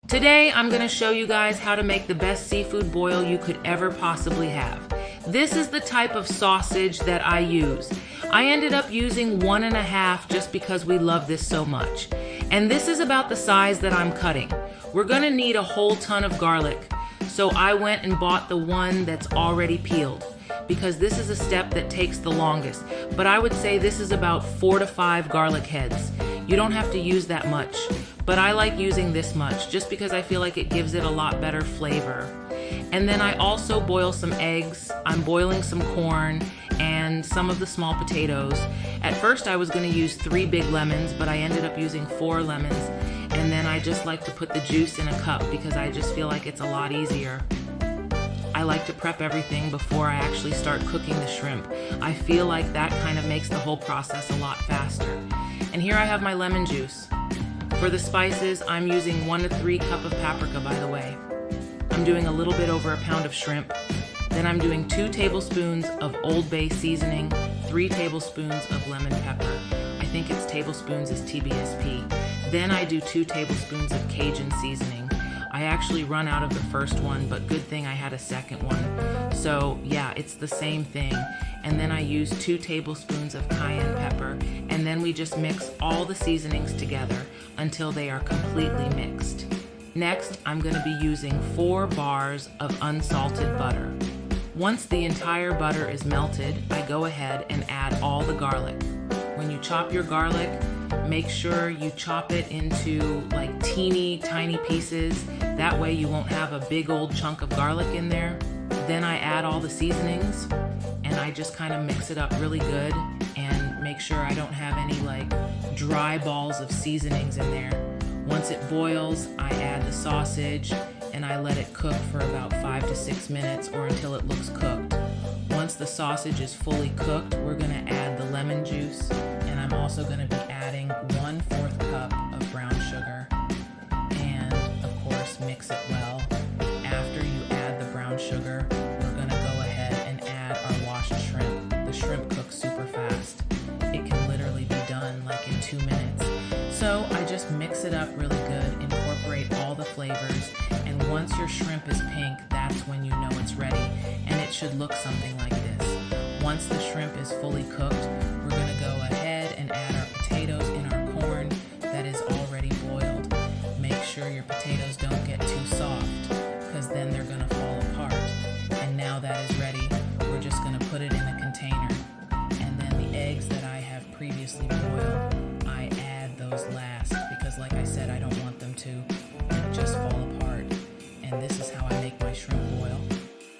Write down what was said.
Today, I'm going to show you guys how to make the best seafood boil you could ever possibly have. This is the type of sausage that I use. I ended up using 1.5 just because we love this so much. And this is about the size that I'm cutting. We're going to need a whole ton of garlic. So I went and bought the one that's already peeled because this is a step that takes the longest. But I would say this is about 4 to 5 garlic heads. You don't have to use that much, but I like using this much just because I feel like it gives it a lot better flavor. And then I also boil some eggs. I'm boiling some corn and some of the small potatoes. At first I was going to use 3 big lemons, but I ended up using 4 lemons. And then I just like to put the juice in a cup because I just feel like it's a lot easier. I like to prep everything before I actually start cooking the shrimp. I feel like that kind of makes the whole process a lot faster. And here I have my lemon juice. For the spices, I'm using 1 to 3 cups of paprika, by the way. I'm doing a little bit over a pound of shrimp. Then I'm doing 2 tablespoons of Old Bay seasoning, 3 tablespoons of lemon pepper. I think it's tablespoons is TBSP. Then I do 2 tablespoons of Cajun seasoning. I actually run out of the first one, but good thing I had a second one. So yeah, it's the same thing. And then I use 2 tablespoons of cayenne pepper, and then we just mix all the seasonings together until they are completely mixed. Next, I'm going to be using 4 bars of unsalted butter. Once the entire butter is melted, I go ahead and add all the garlic. When you chop your garlic, make sure you chop it into like teeny tiny pieces. That way you won't have a big old chunk of garlic in there. Then I add all the seasonings and I just kind of mix it up really good and make sure I don't have any like dry balls of seasonings in there. Once it boils, I add the sausage and I let it cook for about 5 to 6 minutes or until it looks cooked. Once the sausage is fully cooked, we're going to add the lemon juice, and I'm also going to be adding 1/4 cup of brown sugar, and of course mix it well. After you add the brown sugar, we're going to go ahead and add our washed shrimp. The shrimp cooks super fast. It can literally be done like in 2 minutes. So I just mix it up really good, incorporate all the flavors, and once your shrimp is pink, that's when you know it's ready, and it should look something like this. Once the shrimp is fully cooked, we're going to go ahead and add our potatoes in our corn that is already boiled. Make sure your potatoes don't get too soft, because then they're going to fall apart. And now that is ready, we're just going to put it in a container. And then the eggs that I have previously boiled, I add those last, because like I said, I don't want them to just fall apart. And this is how I make my shrimp